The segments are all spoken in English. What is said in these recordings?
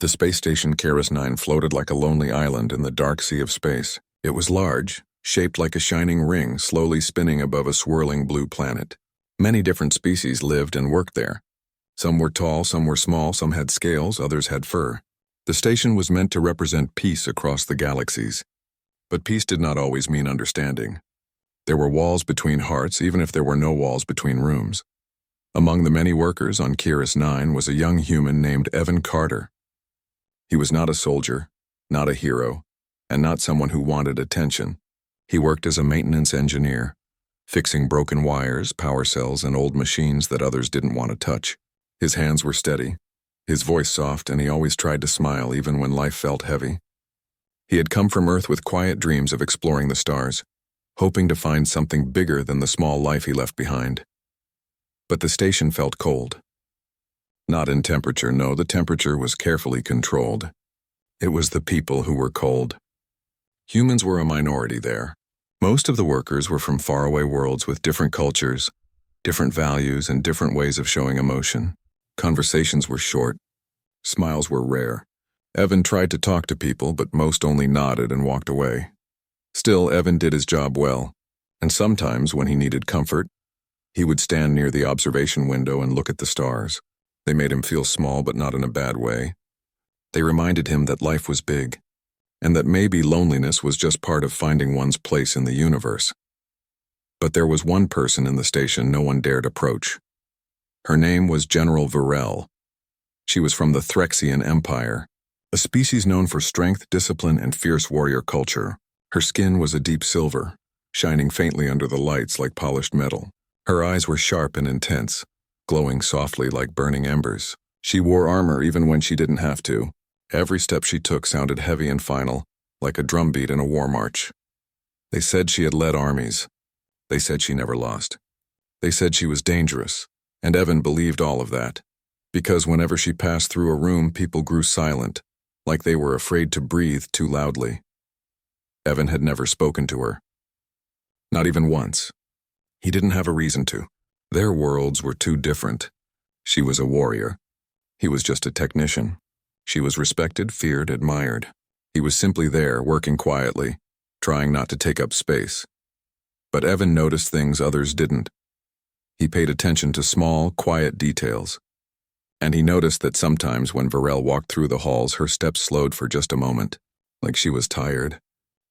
The space station Keras-9 floated like a lonely island in the dark sea of space. It was large, shaped like a shining ring slowly spinning above a swirling blue planet. Many different species lived and worked there. Some were tall, some were small, some had scales, others had fur. The station was meant to represent peace across the galaxies. But peace did not always mean understanding. There were walls between hearts, even if there were no walls between rooms. Among the many workers on Keras-9 was a young human named Evan Carter. He was not a soldier, not a hero, and not someone who wanted attention. He worked as a maintenance engineer, fixing broken wires, power cells, and old machines that others didn't want to touch. His hands were steady, his voice soft, and he always tried to smile even when life felt heavy. He had come from Earth with quiet dreams of exploring the stars, hoping to find something bigger than the small life he left behind. But the station felt cold. Not in temperature, no, the temperature was carefully controlled. It was the people who were cold. Humans were a minority there. Most of the workers were from faraway worlds with different cultures, different values, and different ways of showing emotion. Conversations were short. Smiles were rare. Evan tried to talk to people, but most only nodded and walked away. Still, Evan did his job well, and sometimes, when he needed comfort, he would stand near the observation window and look at the stars. They made him feel small, but not in a bad way. They reminded him that life was big, and that maybe loneliness was just part of finding one's place in the universe. But there was one person in the station no one dared approach. Her name was General Varel. She was from the Threxian Empire, a species known for strength, discipline, and fierce warrior culture. Her skin was a deep silver, shining faintly under the lights like polished metal. Her eyes were sharp and intense, glowing softly like burning embers. She wore armor even when she didn't have to. Every step she took sounded heavy and final, like a drumbeat in a war march. They said she had led armies. They said she never lost. They said she was dangerous, and Evan believed all of that, because whenever she passed through a room, people grew silent, like they were afraid to breathe too loudly. Evan had never spoken to her. Not even once. He didn't have a reason to. Their worlds were too different. She was a warrior. He was just a technician. She was respected, feared, admired. He was simply there, working quietly, trying not to take up space. But Evan noticed things others didn't. He paid attention to small, quiet details. And he noticed that sometimes when Varel walked through the halls, her steps slowed for just a moment, like she was tired.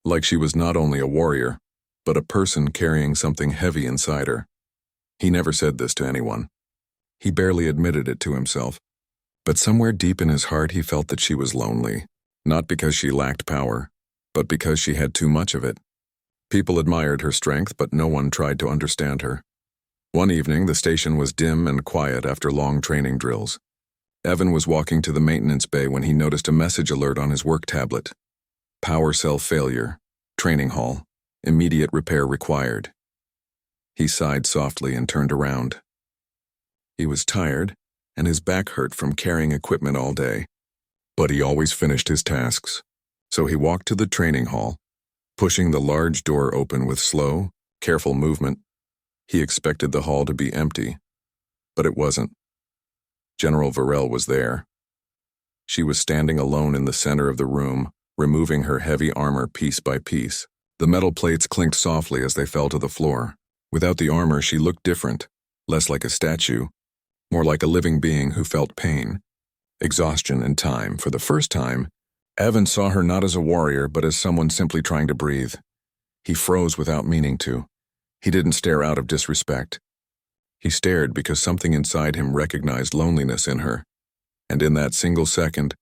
Like she was not only a warrior, but a person carrying something heavy inside her. He never said this to anyone. He barely admitted it to himself. But somewhere deep in his heart he felt that she was lonely, not because she lacked power, but because she had too much of it. People admired her strength, but no one tried to understand her. One evening, the station was dim and quiet after long training drills. Evan was walking to the maintenance bay when he noticed a message alert on his work tablet. Power cell failure. Training hall. Immediate repair required. He sighed softly and turned around. He was tired, and his back hurt from carrying equipment all day. But he always finished his tasks. So he walked to the training hall, pushing the large door open with slow, careful movement. He expected the hall to be empty, but it wasn't. General Varel was there. She was standing alone in the center of the room, removing her heavy armor piece by piece. The metal plates clinked softly as they fell to the floor. Without the armor, she looked different, less like a statue, more like a living being who felt pain, exhaustion, and time. For the first time, Evan saw her not as a warrior, but as someone simply trying to breathe. He froze without meaning to. He didn't stare out of disrespect. He stared because something inside him recognized loneliness in her. And in that single second,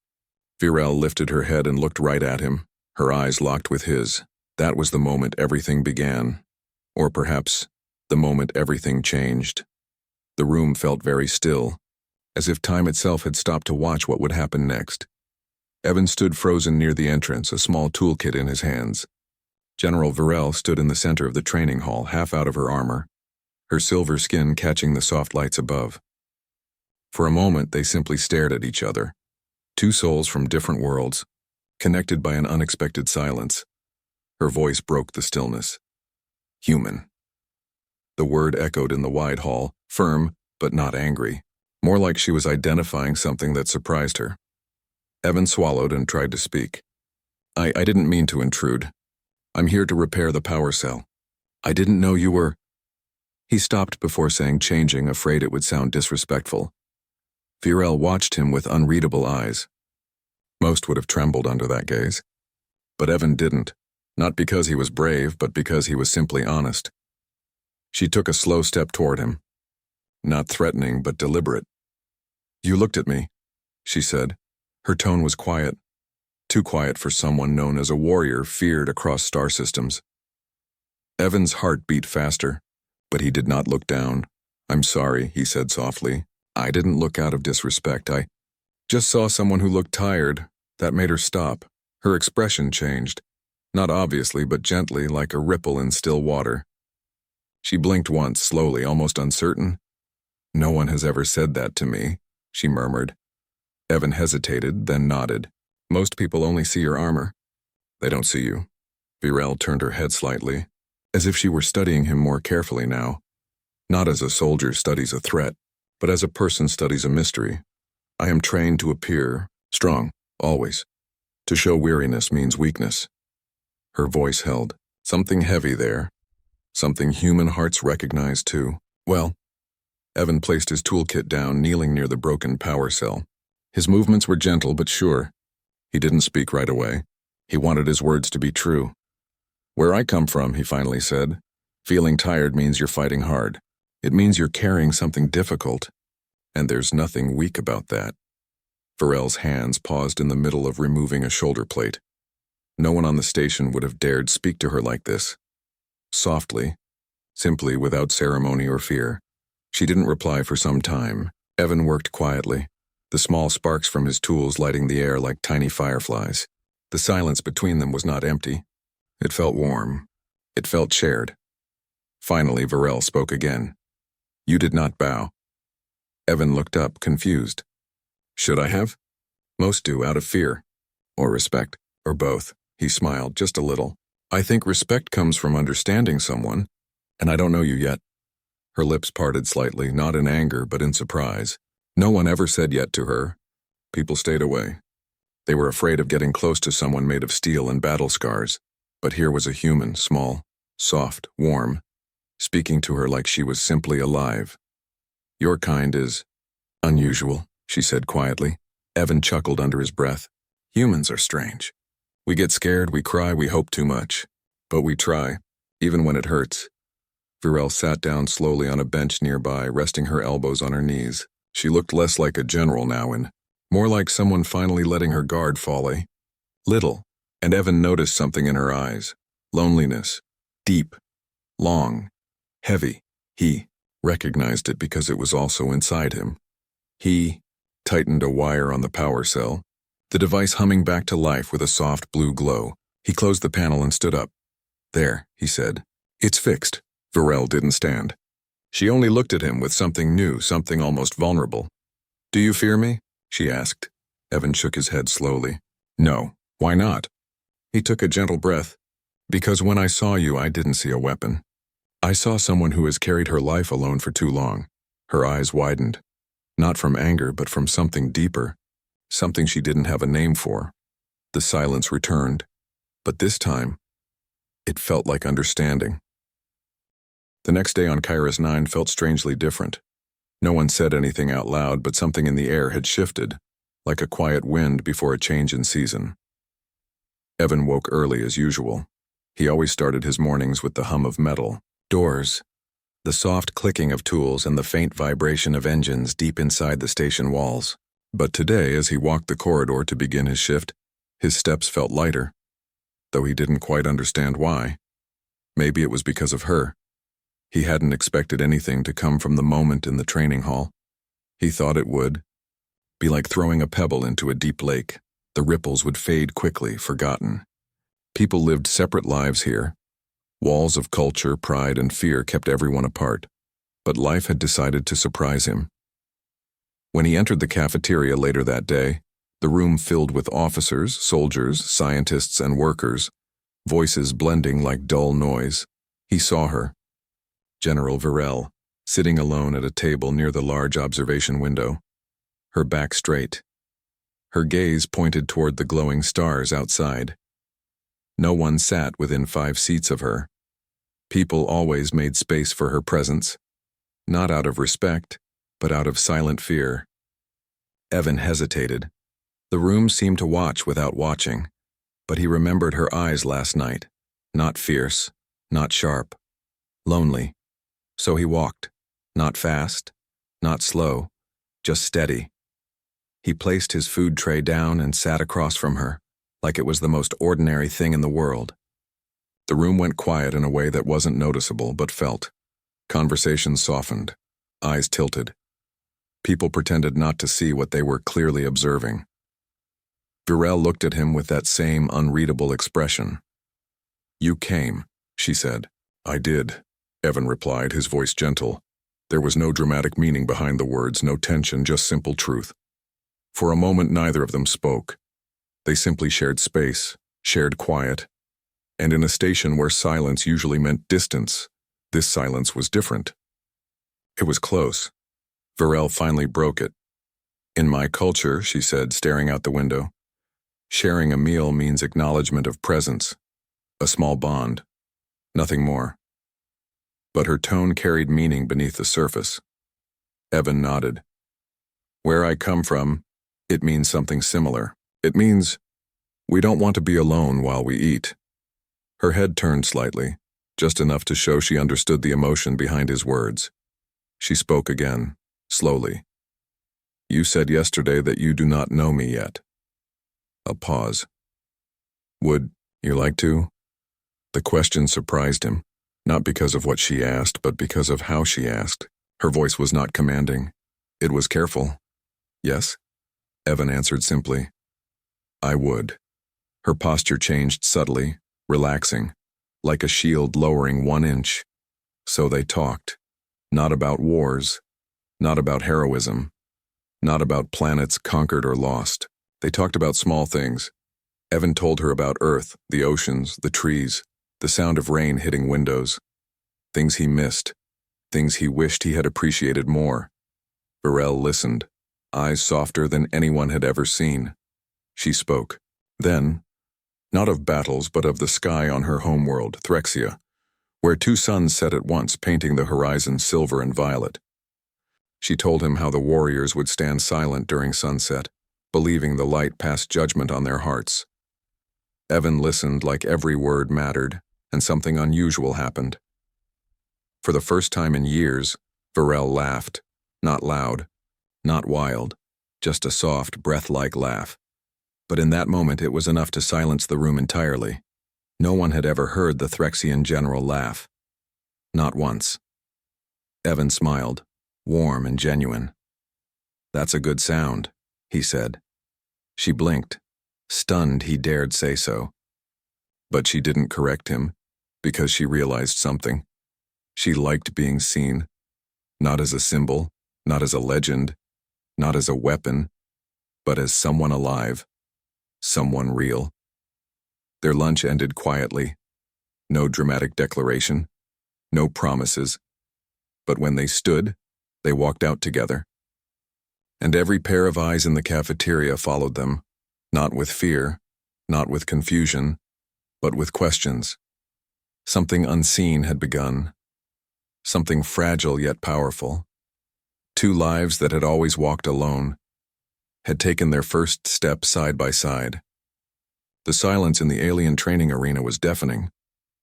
Varel lifted her head and looked right at him, her eyes locked with his. That was the moment everything began. Or perhaps, the moment everything changed. The room felt very still, as if time itself had stopped to watch what would happen next. Evan stood frozen near the entrance, a small toolkit in his hands. General Varel stood in the center of the training hall, half out of her armor, her silver skin catching the soft lights above. For a moment, they simply stared at each other. Two souls from different worlds, connected by an unexpected silence. Her voice broke the stillness. Human. The word echoed in the wide hall, firm, but not angry, more like she was identifying something that surprised her. Evan swallowed and tried to speak. I didn't mean to intrude. I'm here to repair the power cell. I didn't know you were... He stopped before saying changing, afraid it would sound disrespectful. Virel watched him with unreadable eyes. Most would have trembled under that gaze. But Evan didn't, not because he was brave, but because he was simply honest. She took a slow step toward him. Not threatening, but deliberate. You looked at me, she said. Her tone was quiet. Too quiet for someone known as a warrior feared across star systems. Evan's heart beat faster, but he did not look down. I'm sorry, he said softly. I didn't look out of disrespect. I just saw someone who looked tired. That made her stop. Her expression changed. Not obviously, but gently, like a ripple in still water. She blinked once, slowly, almost uncertain. No one has ever said that to me, she murmured. Evan hesitated, then nodded. Most people only see your armor. They don't see you. Virel turned her head slightly, as if she were studying him more carefully now. Not as a soldier studies a threat, but as a person studies a mystery. I am trained to appear strong, always. To show weariness means weakness. Her voice held. Something heavy there. Something human hearts recognize too. Well, Evan placed his toolkit down, kneeling near the broken power cell. His movements were gentle but sure. He didn't speak right away. He wanted his words to be true. Where I come from, he finally said, feeling tired means you're fighting hard. It means you're carrying something difficult. And there's nothing weak about that. Virel's hands paused in the middle of removing a shoulder plate. No one on the station would have dared speak to her like this. Softly, simply without ceremony or fear. She didn't reply for some time. Evan worked quietly, the small sparks from his tools lighting the air like tiny fireflies. The silence between them was not empty. It felt warm. It felt shared. Finally, Virel spoke again. You did not bow. Evan looked up, confused. Should I have? Most do, out of fear. Or respect. Or both. He smiled, just a little. I think respect comes from understanding someone, and I don't know you yet. Her lips parted slightly, not in anger, but in surprise. No one ever said yet to her. People stayed away. They were afraid of getting close to someone made of steel and battle scars. But here was a human, small, soft, warm, speaking to her like she was simply alive. Your kind is unusual, she said quietly. Evan chuckled under his breath. Humans are strange. We get scared, we cry, we hope too much. But we try, even when it hurts. Virel sat down slowly on a bench nearby, resting her elbows on her knees. She looked less like a general now and more like someone finally letting her guard fall a little. And Evan noticed something in her eyes. Loneliness. Deep. Long. Heavy. He recognized it because it was also inside him. He tightened a wire on the power cell, the device humming back to life with a soft blue glow. He closed the panel and stood up. There, he said. It's fixed. Virel didn't stand. She only looked at him with something new, something almost vulnerable. Do you fear me? She asked. Evan shook his head slowly. No. Why not? He took a gentle breath. Because when I saw you, I didn't see a weapon. I saw someone who has carried her life alone for too long. Her eyes widened. Not from anger, but from something deeper. Something she didn't have a name for. The silence returned. But this time, it felt like understanding. The next day on Kairos 9 felt strangely different. No one said anything out loud, but something in the air had shifted, like a quiet wind before a change in season. Evan woke early as usual. He always started his mornings with the hum of metal, doors, the soft clicking of tools and the faint vibration of engines deep inside the station walls. But today, as he walked the corridor to begin his shift, his steps felt lighter, though he didn't quite understand why. Maybe it was because of her. He hadn't expected anything to come from the moment in the training hall. He thought it would be like throwing a pebble into a deep lake. The ripples would fade quickly, forgotten. People lived separate lives here. Walls of culture, pride, and fear kept everyone apart. But life had decided to surprise him. When he entered the cafeteria later that day, the room filled with officers, soldiers, scientists, and workers, voices blending like dull noise. He saw her, General Virel, sitting alone at a table near the large observation window. Her back straight, Her gaze pointed toward the glowing stars outside. No one sat within 5 seats of her. People always made space for her presence, not out of respect, but out of silent fear. Evan hesitated. The room seemed to watch without watching, but he remembered her eyes last night. Not fierce, not sharp, lonely. So he walked, not fast, not slow, just steady. He placed his food tray down and sat across from her, like it was the most ordinary thing in the world. The room went quiet in a way that wasn't noticeable but felt. Conversations softened, eyes tilted. People pretended not to see what they were clearly observing. Virel looked at him with that same unreadable expression. "You came," she said. "I did," Evan replied, his voice gentle. There was no dramatic meaning behind the words, no tension, just simple truth. For a moment, neither of them spoke. They simply shared space, shared quiet. And in a station where silence usually meant distance, this silence was different. It was close. Virel finally broke it. "In my culture," she said, staring out the window, "sharing a meal means acknowledgement of presence, a small bond, nothing more." But her tone carried meaning beneath the surface. Evan nodded. "Where I come from, it means something similar. It means we don't want to be alone while we eat." Her head turned slightly, just enough to show she understood the emotion behind his words. She spoke again, slowly. "You said yesterday that you do not know me yet." A pause. "Would you like to?" The question surprised him, not because of what she asked, but because of how she asked. Her voice was not commanding. It was careful. "Yes?" Evan answered simply. "I would." Her posture changed subtly, relaxing, like a shield lowering 1 inch. So they talked. Not about wars, not about heroism, not about planets conquered or lost. They talked about small things. Evan told her about Earth, the oceans, the trees, the sound of rain hitting windows. Things he missed, things he wished he had appreciated more. Virel listened, eyes softer than anyone had ever seen. She spoke. Then, not of battles, but of the sky on her homeworld, Threxia, where 2 suns set at once, painting the horizon silver and violet. She told him how the warriors would stand silent during sunset, believing the light passed judgment on their hearts. Evan listened like every word mattered, and something unusual happened. For the first time in years, Virel laughed, not loud, not wild, just a soft, breath-like laugh. But in that moment it was enough to silence the room entirely. No one had ever heard the Threxian general laugh. Not once. Evan smiled, warm and genuine. "That's a good sound," he said. She blinked, stunned he dared say so. But she didn't correct him, because she realized something. She liked being seen, not as a symbol, not as a legend, not as a weapon, but as someone alive. Someone real. Their lunch ended quietly. No dramatic declaration, no promises. But when they stood, they walked out together. And every pair of eyes in the cafeteria followed them, not with fear, not with confusion, but with questions. Something unseen had begun. Something fragile yet powerful. 2 lives that had always walked alone had taken their first step side by side. The silence in the alien training arena was deafening.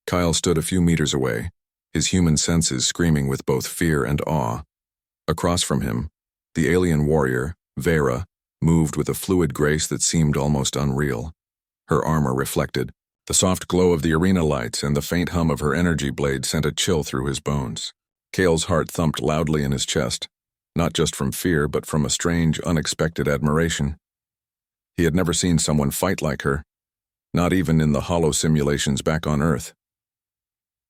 Kyle stood a few meters away, his human senses screaming with both fear and awe. Across from him, the alien warrior, Vera, moved with a fluid grace that seemed almost unreal. Her armor reflected. The soft glow of the arena lights and the faint hum of her energy blade sent a chill through his bones. Kale's heart thumped loudly in his chest, not just from fear, but from a strange, unexpected admiration. He had never seen someone fight like her, not even in the hollow simulations back on Earth.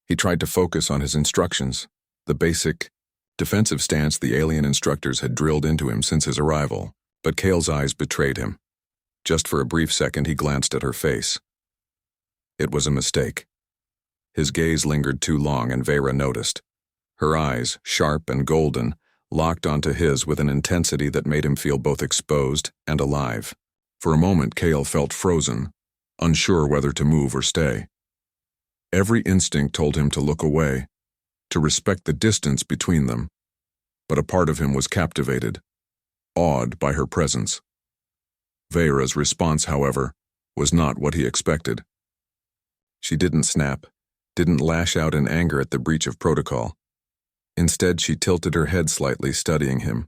He tried to focus on his instructions, the basic, defensive stance the alien instructors had drilled into him since his arrival, but Kale's eyes betrayed him. Just for a brief second he glanced at her face. It was a mistake. His gaze lingered too long and Vera noticed. Her eyes, sharp and golden, locked onto his with an intensity that made him feel both exposed and alive. For a moment, Kale felt frozen, unsure whether to move or stay. Every instinct told him to look away, to respect the distance between them, but a part of him was captivated, awed by her presence. Vera's response, however, was not what he expected. She didn't snap, didn't lash out in anger at the breach of protocol. Instead, she tilted her head slightly, studying him.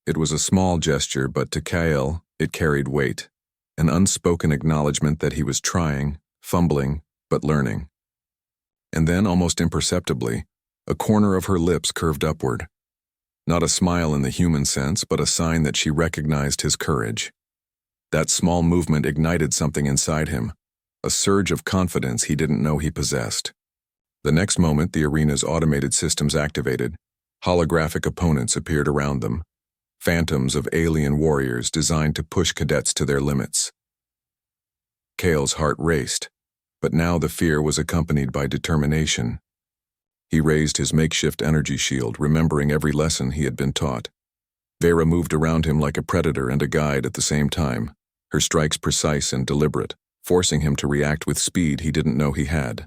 It was a small gesture, but to Kale, it carried weight, an unspoken acknowledgement that he was trying, fumbling, but learning. And then, almost imperceptibly, a corner of her lips curved upward. Not a smile in the human sense, but a sign that she recognized his courage. That small movement ignited something inside him, a surge of confidence he didn't know he possessed. The next moment, the arena's automated systems activated. Holographic opponents appeared around them, phantoms of alien warriors designed to push cadets to their limits. Kale's heart raced, but now the fear was accompanied by determination. He raised his makeshift energy shield, remembering every lesson he had been taught. Vera moved around him like a predator and a guide at the same time, her strikes precise and deliberate, forcing him to react with speed he didn't know he had.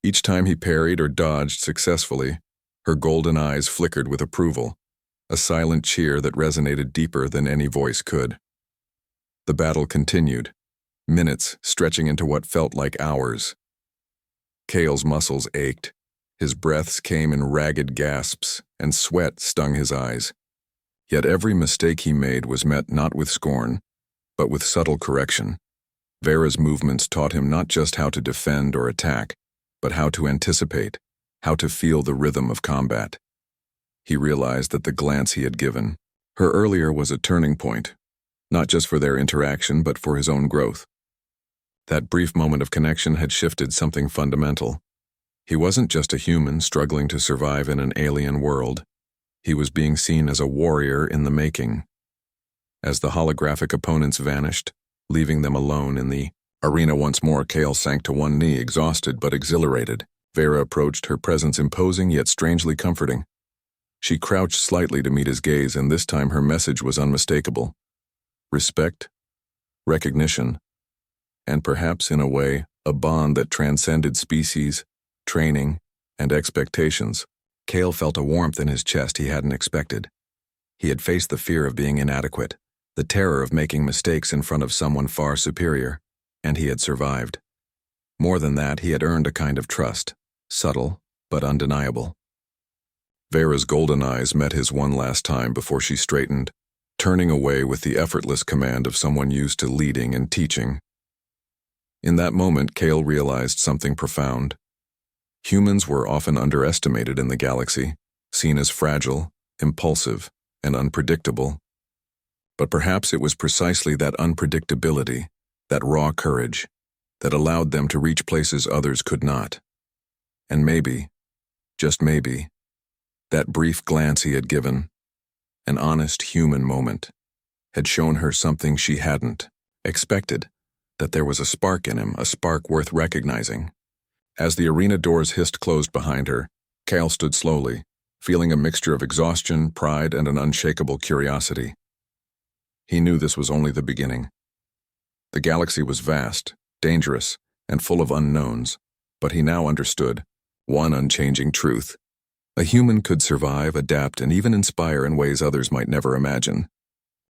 Each time he parried or dodged successfully, her golden eyes flickered with approval, a silent cheer that resonated deeper than any voice could. The battle continued, minutes stretching into what felt like hours. Kale's muscles ached, his breaths came in ragged gasps, and sweat stung his eyes. Yet every mistake he made was met not with scorn, but with subtle correction. Vera's movements taught him not just how to defend or attack, but how to anticipate, how to feel the rhythm of combat. He realized that the glance he had given her earlier was a turning point, not just for their interaction, but for his own growth. That brief moment of connection had shifted something fundamental. He wasn't just a human struggling to survive in an alien world. He was being seen as a warrior in the making. As the holographic opponents vanished, leaving them alone in the arena once more, Kale sank to one knee, exhausted but exhilarated. Vera approached, her presence imposing yet strangely comforting. She crouched slightly to meet his gaze, and this time her message was unmistakable. Respect, recognition, and perhaps, in a way, a bond that transcended species, training, and expectations. Kale felt a warmth in his chest he hadn't expected. He had faced the fear of being inadequate, the terror of making mistakes in front of someone far superior, and he had survived. More than that, he had earned a kind of trust, subtle but undeniable. Vera's golden eyes met his one last time before she straightened, turning away with the effortless command of someone used to leading and teaching. In that moment, Kale realized something profound. Humans were often underestimated in the galaxy, seen as fragile, impulsive, and unpredictable. But perhaps it was precisely that unpredictability, that raw courage, that allowed them to reach places others could not. And maybe, just maybe, that brief glance he had given, an honest human moment, had shown her something she hadn't expected, that there was a spark in him, a spark worth recognizing. As the arena doors hissed closed behind her, Kale stood slowly, feeling a mixture of exhaustion, pride, and an unshakable curiosity. He knew this was only the beginning. The galaxy was vast, dangerous, and full of unknowns, but he now understood one unchanging truth. A human could survive, adapt, and even inspire in ways others might never imagine.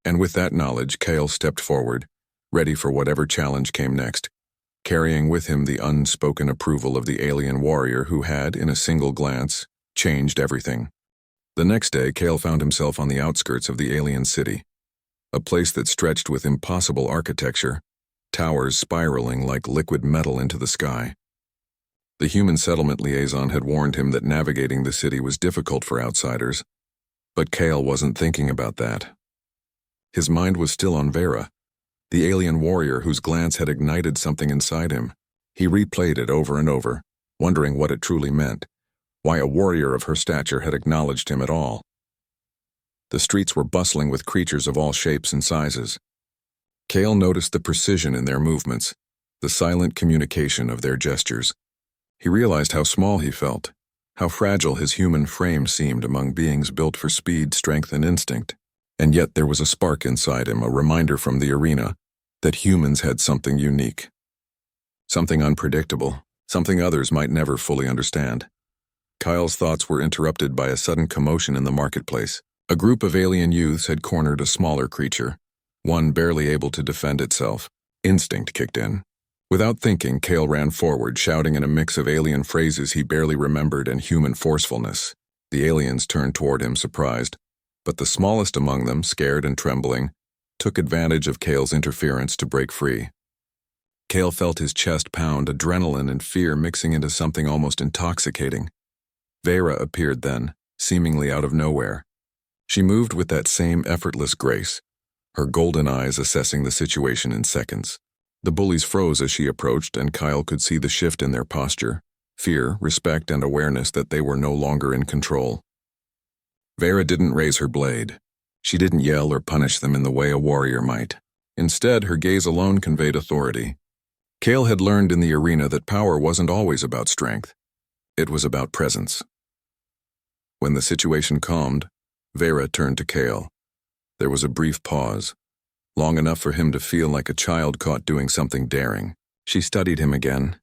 And with that knowledge, Kale stepped forward, ready for whatever challenge came next, carrying with him the unspoken approval of the alien warrior who had, in a single glance, changed everything. The next day, Kale found himself on the outskirts of the alien city, a place that stretched with impossible architecture, towers spiraling like liquid metal into the sky. The human settlement liaison had warned him that navigating the city was difficult for outsiders, but Kale wasn't thinking about that. His mind was still on Vera, the alien warrior whose glance had ignited something inside him. He replayed it over and over, wondering what it truly meant, why a warrior of her stature had acknowledged him at all. The streets were bustling with creatures of all shapes and sizes. Kale noticed the precision in their movements, the silent communication of their gestures. He realized how small he felt, how fragile his human frame seemed among beings built for speed, strength, and instinct. And yet there was a spark inside him, a reminder from the arena that humans had something unique. Something unpredictable, something others might never fully understand. Kyle's thoughts were interrupted by a sudden commotion in the marketplace. A group of alien youths had cornered a smaller creature, one barely able to defend itself. Instinct kicked in. Without thinking, Kale ran forward, shouting in a mix of alien phrases he barely remembered and human forcefulness. The aliens turned toward him, surprised, but the smallest among them, scared and trembling, took advantage of Kale's interference to break free. Kale felt his chest pound, adrenaline and fear mixing into something almost intoxicating. Vera appeared then, seemingly out of nowhere. She moved with that same effortless grace, her golden eyes assessing the situation in seconds. The bullies froze as she approached, and Kyle could see the shift in their posture, fear, respect, and awareness that they were no longer in control. Vera didn't raise her blade. She didn't yell or punish them in the way a warrior might. Instead, her gaze alone conveyed authority. Kale had learned in the arena that power wasn't always about strength. It was about presence. When the situation calmed, Vera turned to Kale. There was a brief pause, long enough for him to feel like a child caught doing something daring. She studied him again,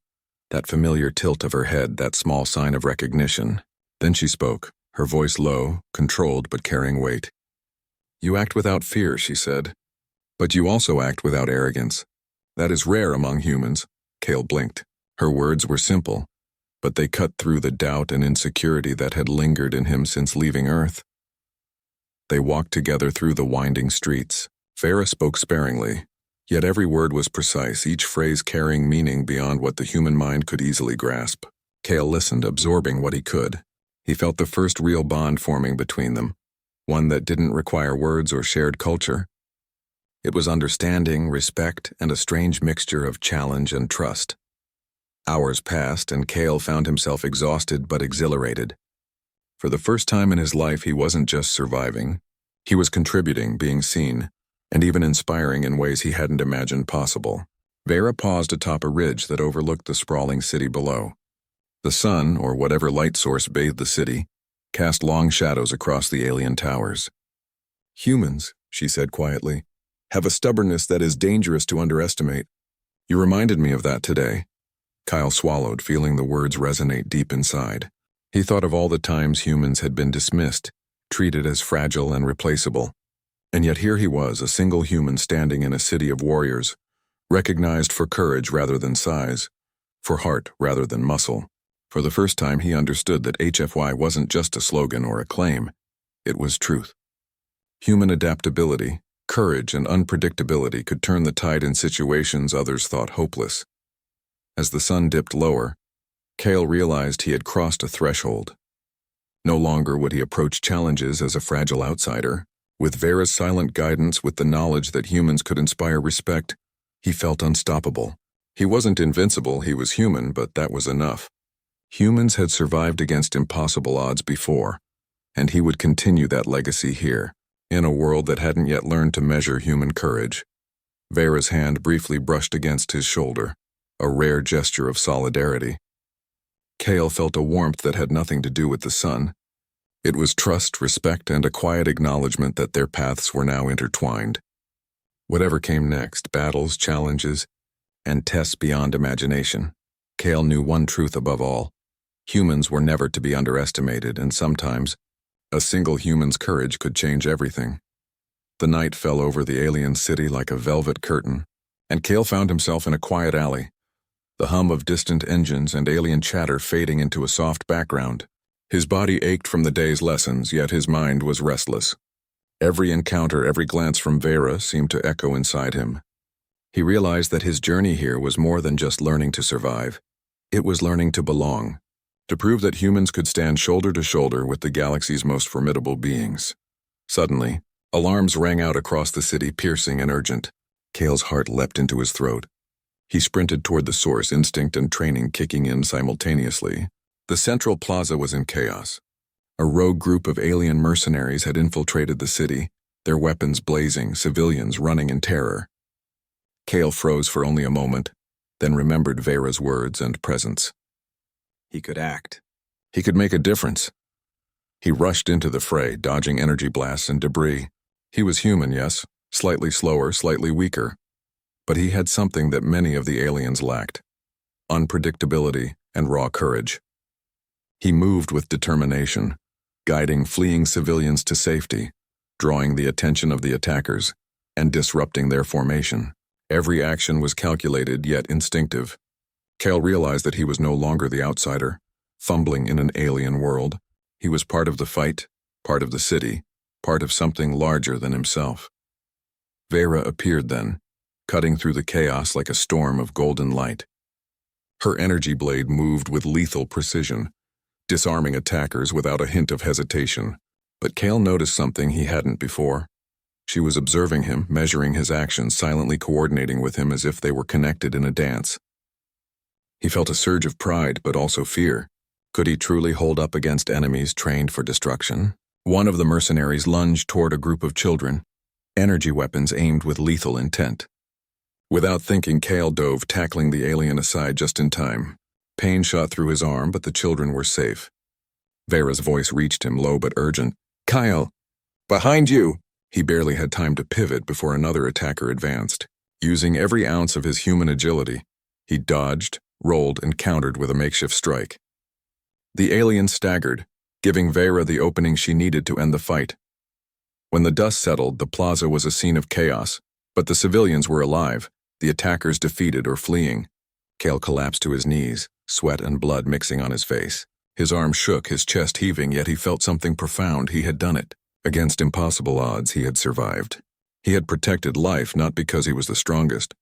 that familiar tilt of her head, that small sign of recognition. Then she spoke, her voice low, controlled but carrying weight. "You act without fear," she said, "but you also act without arrogance. That is rare among humans." Kale blinked. Her words were simple, but they cut through the doubt and insecurity that had lingered in him since leaving Earth. They walked together through the winding streets. Vera spoke sparingly, yet every word was precise, each phrase carrying meaning beyond what the human mind could easily grasp. Kale listened, absorbing what he could. He felt the first real bond forming between them, one that didn't require words or shared culture. It was understanding, respect, and a strange mixture of challenge and trust. Hours passed, and Kale found himself exhausted but exhilarated. For the first time in his life, he wasn't just surviving. He was contributing, being seen, and even inspiring in ways he hadn't imagined possible. Vera paused atop a ridge that overlooked the sprawling city below. The sun, or whatever light source bathed the city, cast long shadows across the alien towers. "Humans," she said quietly, "have a stubbornness that is dangerous to underestimate. You reminded me of that today." Kyle swallowed, feeling the words resonate deep inside. He thought of all the times humans had been dismissed, treated as fragile and replaceable. And yet here he was, a single human standing in a city of warriors, recognized for courage rather than size, for heart rather than muscle. For the first time he understood that HFY wasn't just a slogan or a claim. It was truth. Human adaptability, courage, and unpredictability could turn the tide in situations others thought hopeless. As the sun dipped lower, Kale realized he had crossed a threshold. No longer would he approach challenges as a fragile outsider. With Vera's silent guidance, with the knowledge that humans could inspire respect, he felt unstoppable. He wasn't invincible, he was human, but that was enough. Humans had survived against impossible odds before, and he would continue that legacy here, in a world that hadn't yet learned to measure human courage. Vera's hand briefly brushed against his shoulder, a rare gesture of solidarity. Kale felt a warmth that had nothing to do with the sun. It was trust, respect, and a quiet acknowledgement that their paths were now intertwined. Whatever came next, battles, challenges, and tests beyond imagination, Kale knew one truth above all. Humans were never to be underestimated, and sometimes, a single human's courage could change everything. The night fell over the alien city like a velvet curtain, and Kale found himself in a quiet alley, the hum of distant engines and alien chatter fading into a soft background. His body ached from the day's lessons, yet his mind was restless. Every encounter, every glance from Vera seemed to echo inside him. He realized that his journey here was more than just learning to survive. It was learning to belong, to prove that humans could stand shoulder to shoulder with the galaxy's most formidable beings. Suddenly, alarms rang out across the city, piercing and urgent. Kale's heart leapt into his throat. He sprinted toward the source, instinct and training kicking in simultaneously. The central plaza was in chaos. A rogue group of alien mercenaries had infiltrated the city, their weapons blazing, civilians running in terror. Kale froze for only a moment, then remembered Vera's words and presence. He could act. He could make a difference. He rushed into the fray, dodging energy blasts and debris, He was human, yes, slightly slower, slightly weaker, but he had something that many of the aliens lacked: unpredictability and raw courage. He moved with determination, guiding fleeing civilians to safety, drawing the attention of the attackers, and disrupting their formation. Every action was calculated yet instinctive. Cale realized that he was no longer the outsider, fumbling in an alien world. He was part of the fight, part of the city, part of something larger than himself. Vera appeared then, cutting through the chaos like a storm of golden light. Her energy blade moved with lethal precision, disarming attackers without a hint of hesitation. But Cale noticed something he hadn't before. She was observing him, measuring his actions, silently coordinating with him as if they were connected in a dance. He felt a surge of pride, but also fear. Could he truly hold up against enemies trained for destruction? One of the mercenaries lunged toward a group of children, energy weapons aimed with lethal intent. Without thinking, Cale dove, tackling the alien aside just in time. Pain shot through his arm, but the children were safe. Vera's voice reached him, low but urgent. "Kyle! Behind you!" He barely had time to pivot before another attacker advanced. Using every ounce of his human agility, he dodged, rolled, and countered with a makeshift strike. The alien staggered, giving Vera the opening she needed to end the fight. When the dust settled, the plaza was a scene of chaos, but the civilians were alive, the attackers defeated or fleeing. Cale collapsed to his knees, sweat and blood mixing on his face. His arm shook, his chest heaving, yet he felt something profound. He had done it. Against impossible odds, he had survived. He had protected life not because he was the strongest,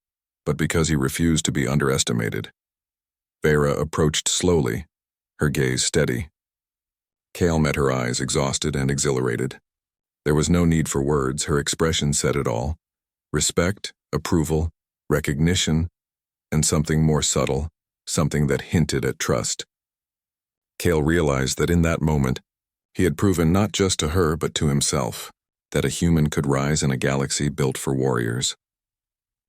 but because he refused to be underestimated. Vera approached slowly, her gaze steady. Cale met her eyes, exhausted and exhilarated. There was no need for words, her expression said it all. Respect, approval, recognition, and something more subtle, something that hinted at trust. Cale realized that in that moment, he had proven not just to her but to himself that a human could rise in a galaxy built for warriors.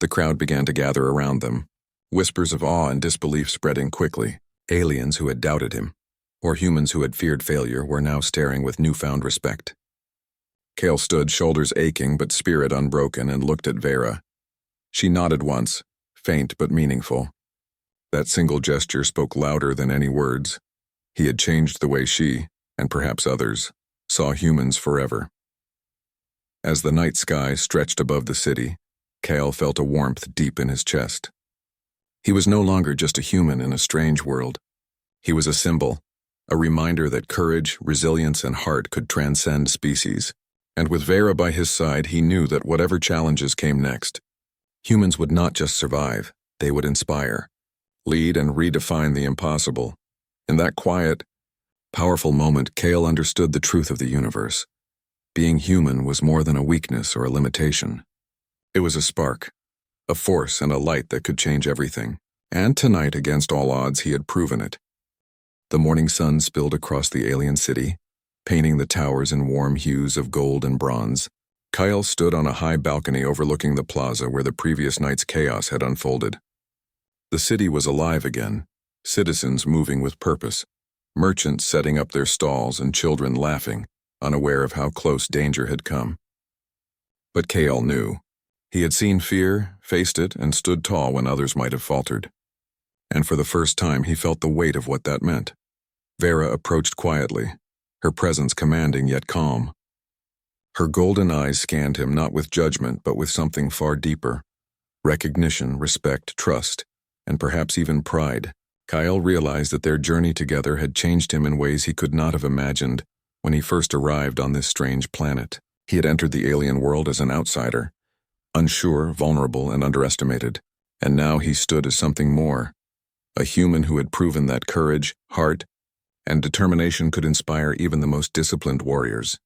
The crowd began to gather around them, whispers of awe and disbelief spreading quickly. Aliens who had doubted him, or humans who had feared failure, were now staring with newfound respect. Cale stood, shoulders aching but spirit unbroken, and looked at Vera. She nodded once, faint but meaningful. That single gesture spoke louder than any words. He had changed the way she, and perhaps others, saw humans forever. As the night sky stretched above the city, Cale felt a warmth deep in his chest. He was no longer just a human in a strange world. He was a symbol, a reminder that courage, resilience, and heart could transcend species. And with Vera by his side, he knew that whatever challenges came next, humans would not just survive, they would inspire, lead, and redefine the impossible. In that quiet, powerful moment, Cale understood the truth of the universe. Being human was more than a weakness or a limitation. It was a spark, a force and a light that could change everything. And tonight, against all odds, he had proven it. The morning sun spilled across the alien city, painting the towers in warm hues of gold and bronze. Kyle stood on a high balcony overlooking the plaza where the previous night's chaos had unfolded. The city was alive again, citizens moving with purpose, merchants setting up their stalls and children laughing, unaware of how close danger had come. But Cale knew. He had seen fear, faced it, and stood tall when others might have faltered. And for the first time he felt the weight of what that meant. Vera approached quietly, her presence commanding yet calm. Her golden eyes scanned him not with judgment but with something far deeper: recognition, respect, trust, and perhaps even pride. Kyle realized that their journey together had changed him in ways he could not have imagined when he first arrived on this strange planet. He had entered the alien world as an outsider, unsure, vulnerable, and underestimated, and now he stood as something more, a human who had proven that courage, heart, and determination could inspire even the most disciplined warriors.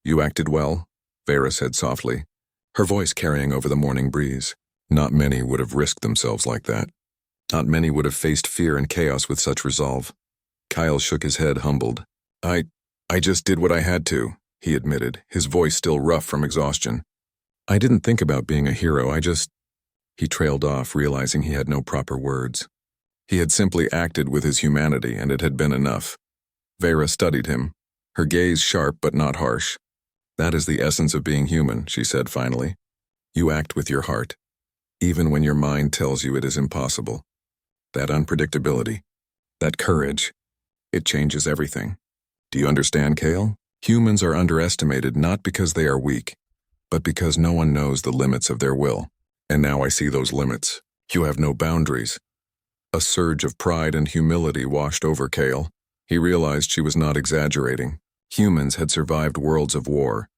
"You acted well," Vera said softly, her voice carrying over the morning breeze. Not many would have risked themselves like that. Not many would have faced fear and chaos with such resolve. Kyle shook his head, humbled. I just did what I had to," he admitted, his voice still rough from exhaustion. "I didn't think about being a hero, He trailed off, realizing he had no proper words. He had simply acted with his humanity, and it had been enough. Vera studied him, her gaze sharp but not harsh. That is the essence of being human, she said finally. You act with your heart, even when your mind tells you it is impossible. That unpredictability, that courage, it changes everything. Do you understand, Kale? Humans are underestimated not because they are weak, but because no one knows the limits of their will. And now I see those limits. You have no boundaries. A surge of pride and humility washed over Kale. He realized she was not exaggerating. Humans had survived worlds of war,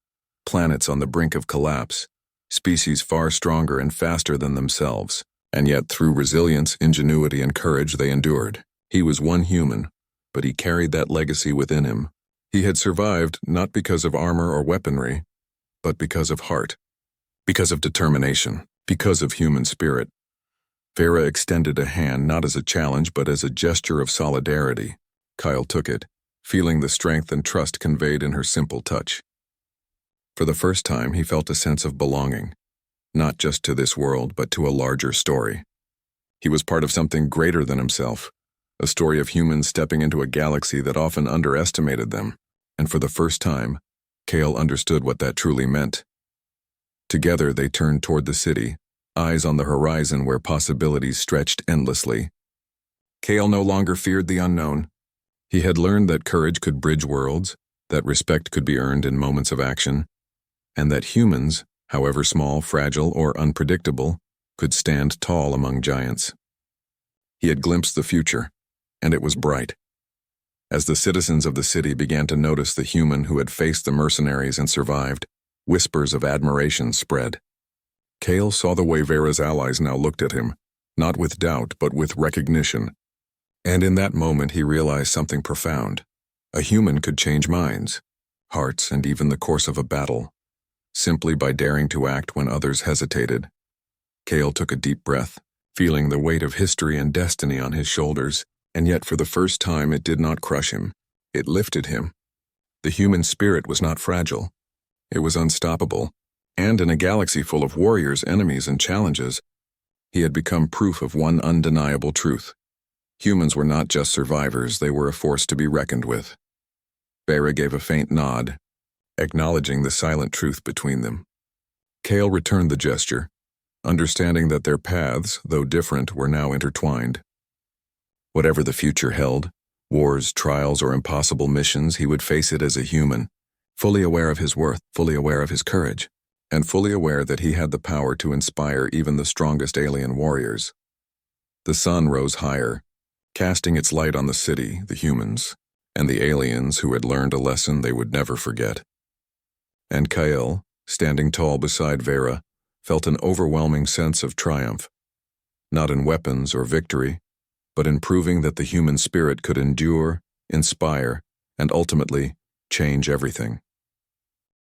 planets on the brink of collapse, species far stronger and faster than themselves, and yet through resilience, ingenuity, and courage they endured. He was one human, but he carried that legacy within him. He had survived not because of armor or weaponry, but because of heart, because of determination, because of human spirit. Vera extended a hand not as a challenge but as a gesture of solidarity. Kyle took it, feeling the strength and trust conveyed in her simple touch. For the first time, he felt a sense of belonging, not just to this world but to a larger story. He was part of something greater than himself, a story of humans stepping into a galaxy that often underestimated them, and for the first time, Kale understood what that truly meant. Together they turned toward the city, eyes on the horizon where possibilities stretched endlessly. Kale no longer feared the unknown. He had learned that courage could bridge worlds, that respect could be earned in moments of action, and that humans, however small, fragile, or unpredictable, could stand tall among giants. He had glimpsed the future, and it was bright. As the citizens of the city began to notice the human who had faced the mercenaries and survived, whispers of admiration spread. Kale saw the way Vera's allies now looked at him, not with doubt but with recognition. And in that moment he realized something profound. A human could change minds, hearts, and even the course of a battle, simply by daring to act when others hesitated. Kale took a deep breath, feeling the weight of history and destiny on his shoulders, and yet for the first time it did not crush him. It lifted him. The human spirit was not fragile. It was unstoppable, and in a galaxy full of warriors, enemies, and challenges, he had become proof of one undeniable truth. Humans were not just survivors, they were a force to be reckoned with. Vera gave a faint nod, acknowledging the silent truth between them. Kale returned the gesture, understanding that their paths, though different, were now intertwined. Whatever the future held, wars, trials, or impossible missions, he would face it as a human, fully aware of his worth, fully aware of his courage, and fully aware that he had the power to inspire even the strongest alien warriors. The sun rose higher, casting its light on the city, the humans, and the aliens who had learned a lesson they would never forget. And Kyle, standing tall beside Vera, felt an overwhelming sense of triumph, not in weapons or victory, but in proving that the human spirit could endure, inspire, and ultimately change everything.